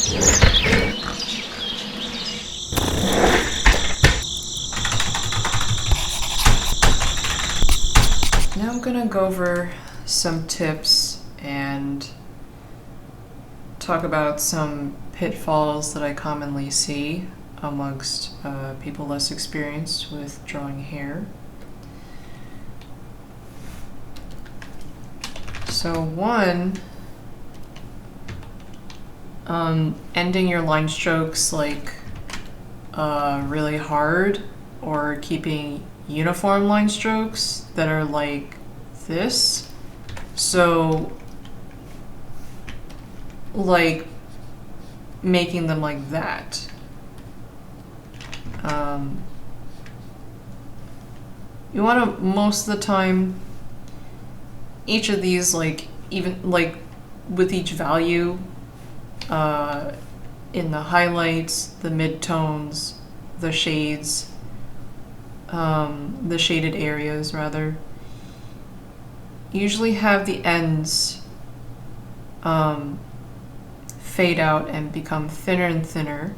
Now I'm gonna go over some tips and talk about some pitfalls that I commonly see amongst people less experienced with drawing hair. So one, ending your line strokes like really hard, or keeping uniform line strokes that are like this. So like making them like that. You want to, most of the time, each of these, like, even like with each value, in the highlights, the midtones, the shades, the shaded areas rather, usually have the ends fade out and become thinner and thinner,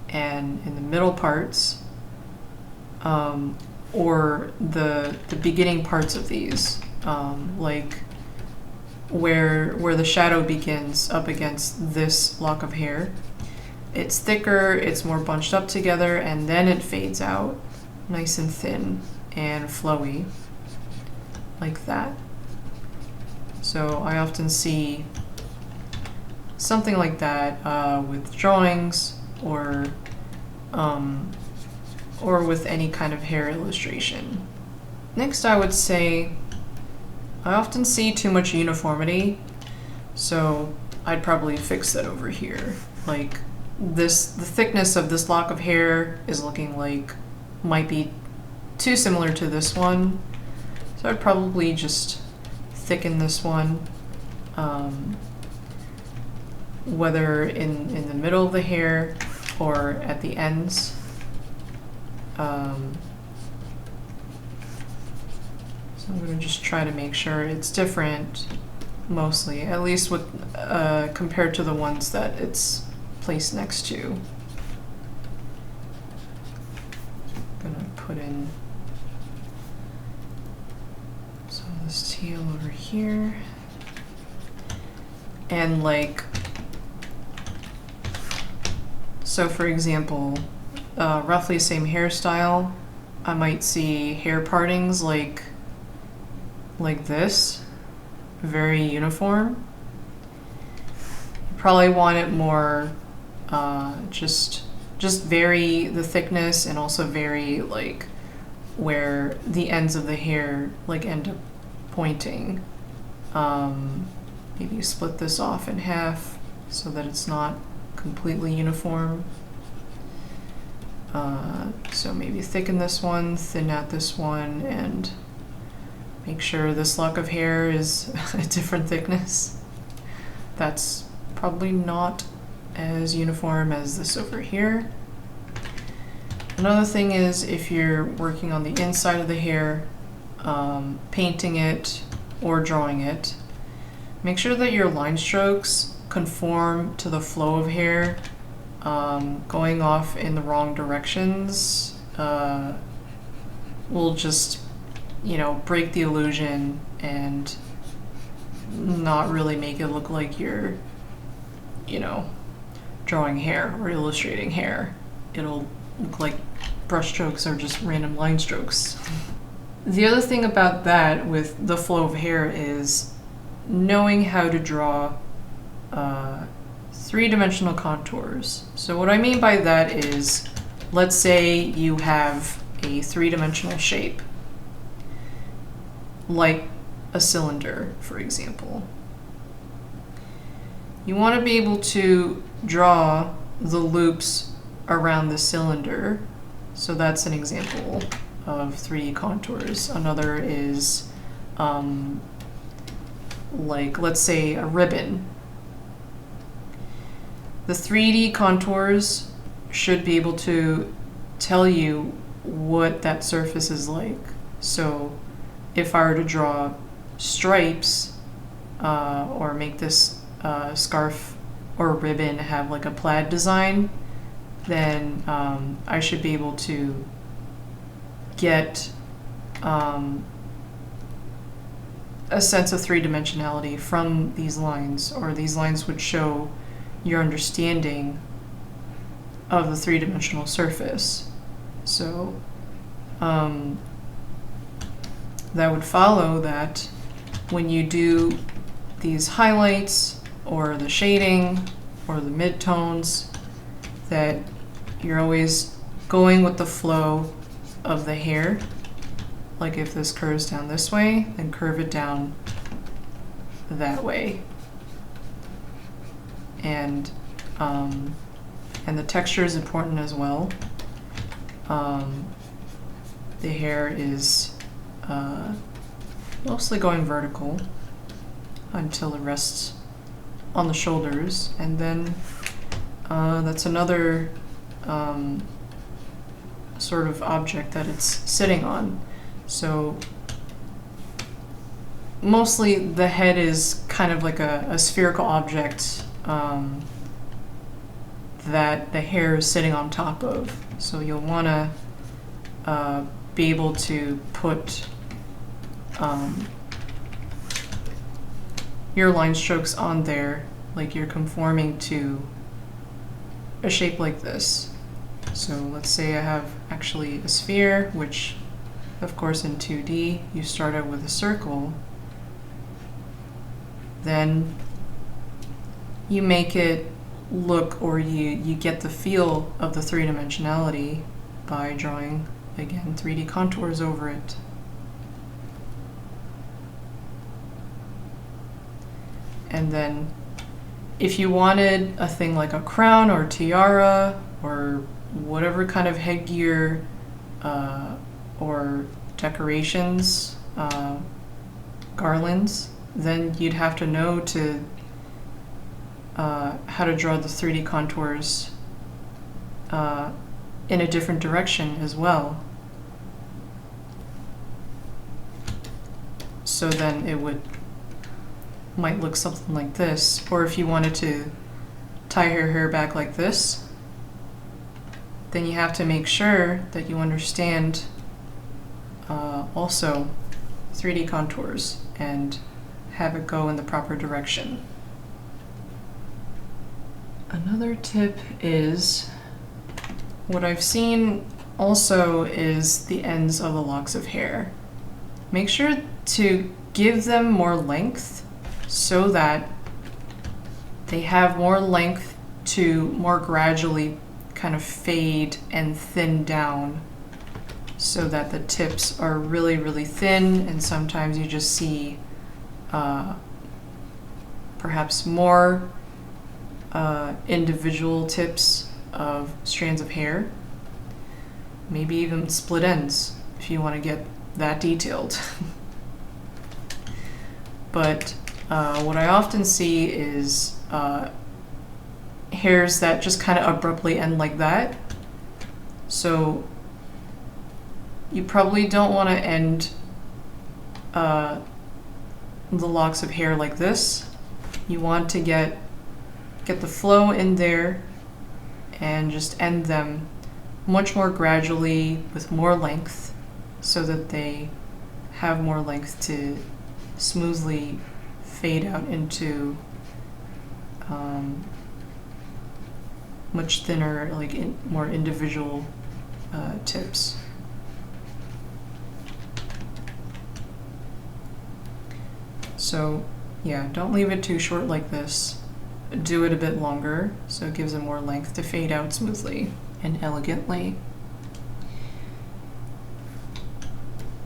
and in the middle parts, or the beginning parts of these, like where the shadow begins up against this lock of hair, it's thicker, it's more bunched up together, and then it fades out nice and thin and flowy like that. So I often see something like that with drawings, or with any kind of hair illustration. Next, I would say I often see too much uniformity, so I'd probably fix that over here. Like this, the thickness of this lock of hair is looking like might be too similar to this one, so I'd probably just thicken this one, whether in the middle of the hair or at the ends. So I'm going to just try to make sure it's different, mostly, at least with compared to the ones that it's placed next to. I'm going to put in some of this teal over here, and like, so for example, roughly same hairstyle, I might see hair partings like this, very uniform. You probably want it more just vary the thickness, and also vary like where the ends of the hair like end up pointing. Maybe split this off in half so that it's not completely uniform. So maybe thicken this one, thin out this one, and make sure this lock of hair is a different thickness. That's probably not as uniform as this over here. Another thing is, if you're working on the inside of the hair, painting it or drawing it, make sure that your line strokes conform to the flow of hair. Going off in the wrong directions will just, break the illusion and not really make it look like you're, drawing hair or illustrating hair. It'll look like brush strokes are just random line strokes. The other thing about that with the flow of hair is knowing how to draw three-dimensional contours. So what I mean by that is, let's say you have a three-dimensional shape, like a cylinder, for example. You want to be able to draw the loops around the cylinder. So that's an example of 3D contours. Another is like, let's say, a ribbon. The 3D contours should be able to tell you what that surface is like. So if I were to draw stripes, or make this scarf or ribbon have like a plaid design, then I should be able to get a sense of three-dimensionality from these lines, or these lines would show your understanding of the three-dimensional surface. So that would follow that when you do these highlights or the shading or the midtones, that you're always going with the flow of the hair. Like if this curves down this way, then curve it down that way. And the texture is important as well. The hair is mostly going vertical until it rests on the shoulders, and then that's another sort of object that it's sitting on. So mostly the head is kind of like a spherical object that the hair is sitting on top of. So you'll want to be able to put your line strokes on there like you're conforming to a shape like this. So let's say I have actually a sphere, which of course in 2D you start out with a circle, then you make it look, or you get the feel of the three-dimensionality by drawing, again, 3D contours over it. And then if you wanted a thing like a crown or tiara or whatever kind of headgear or decorations, garlands, then you'd have to know how to draw the 3D contours in a different direction as well. So then it might look something like this. Or if you wanted to tie your hair back like this, then you have to make sure that you understand also 3D contours and have it go in the proper direction. Another tip is, what I've seen also is the ends of the locks of hair. Make sure to give them more length so that they have more length to more gradually kind of fade and thin down, so that the tips are really, really thin, and sometimes you just see perhaps more individual tips of strands of hair, maybe even split ends if you want to get that detailed. But what I often see is hairs that just kind of abruptly end like that. So you probably don't want to end the locks of hair like this. You want to get the flow in there and just end them much more gradually with more length, so that they have more length to smoothly fade out into much thinner, like more individual tips. So yeah, don't leave it too short like this. Do it a bit longer so it gives it more length to fade out smoothly and elegantly.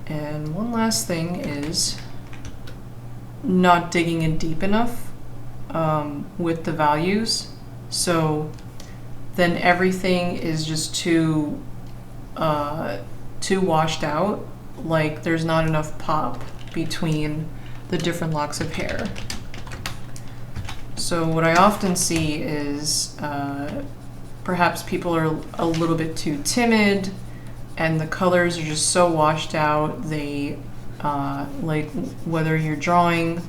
And one last thing is not digging in deep enough with the values. So then everything is just too washed out, like there's not enough pop between the different locks of hair. So what I often see is perhaps people are a little bit too timid, and the colors are just so washed out. They like, whether you're drawing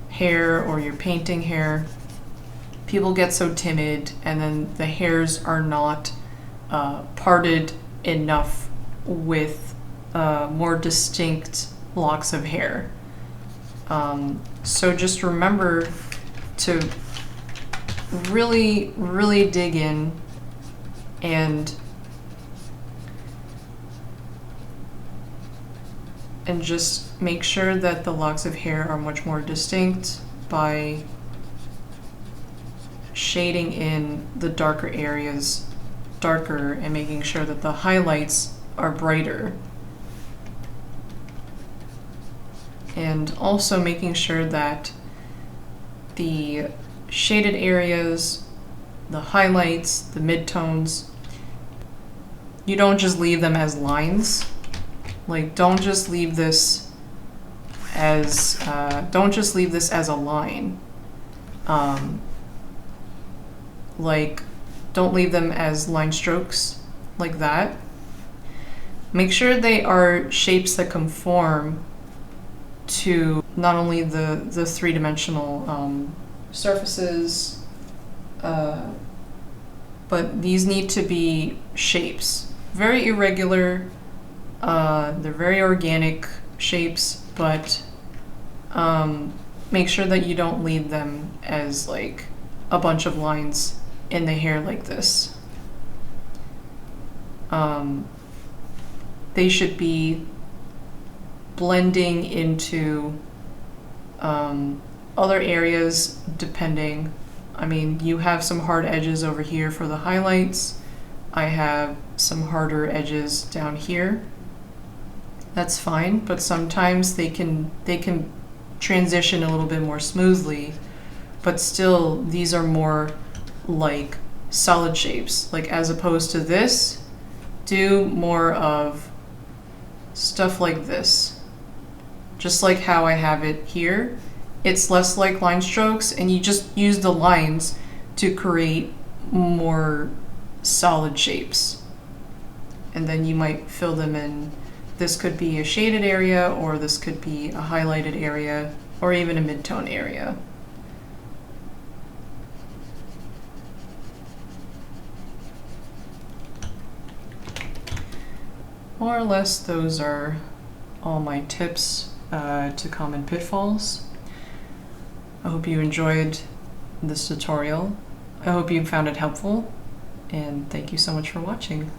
hair or you're painting hair, people get so timid, and then the hairs are not parted enough with more distinct locks of hair. So just remember to really, really dig in and just make sure that the locks of hair are much more distinct by shading in the darker areas darker and making sure that the highlights are brighter. And also making sure that the shaded areas, the highlights, the midtones, you don't just leave them as lines. Like, don't just leave this as a line. Like, don't leave them as line strokes like that. Make sure they are shapes that conform to not only the three-dimensional surfaces, but these need to be shapes. Very irregular, they're very organic shapes, but make sure that you don't leave them as like a bunch of lines in the hair like this. They should be blending into other areas depending. I mean, you have some hard edges over here for the highlights. I have some harder edges down here. That's fine, but sometimes they can transition a little bit more smoothly, but still these are more like solid shapes. Like, as opposed to this, do more of stuff like this. Just like how I have it here. It's less like line strokes, and you just use the lines to create more solid shapes. And then you might fill them in. This could be a shaded area, or this could be a highlighted area, or even a mid-tone area. More or less, those are all my tips to common pitfalls. I hope you enjoyed this tutorial. I hope you found it helpful, and thank you so much for watching.